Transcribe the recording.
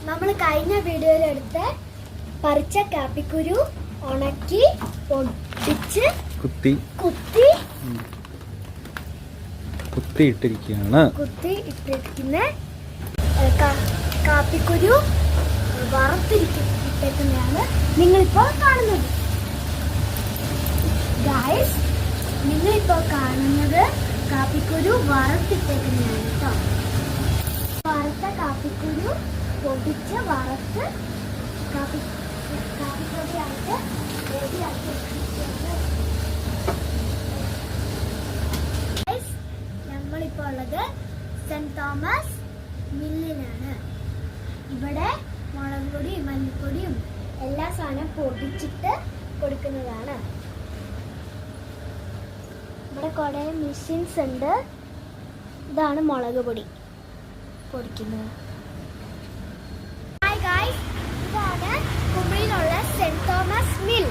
നമ്മൾ കഴിഞ്ഞ വീഡിയോയിൽ എടുത്ത പറിച്ച കാപ്പിക്കുരു ഉണക്കി പൊടിച്ച് കുത്തിയിട്ടിരിക്കുന്ന കാപ്പിക്കുരു വറുത്തിരിക്കുന്നതാണ് നിങ്ങളിപ്പോൾ കാണുന്നത്. ഗായ്സ്, നിങ്ങളിപ്പോൾ കാണുന്നത് കാപ്പിക്കുരു വറുത്തിട്ടേക്കുന്നതാണ് കേട്ടോ. വറുത്ത കാപ്പിക്കുരു പൊടിച്ച് വറുത്ത് കാപ്പിപ്പൊടിയായിട്ട് റെഡിയാക്കി നമ്മളിപ്പോൾ ഉള്ളത് സെന്റ് തോമസ് മില്ലിനാണ്. ഇവിടെ മുളക് പൊടിയും മല്ലിപ്പൊടിയും എല്ലാ സാധനവും പൊടിച്ചിട്ട് കൊടുക്കുന്നതാണ്. ഇവിടെ കുറേ മെഷീൻസ് ഉണ്ട്. ഇതാണ് മുളക് പൊടി പൊടിക്കുന്നത്. ഹായ് ഗായ്സ്, ഇതാണ് കുമളിയിലുള്ള സെന്റ് തോമസ് മിൽ.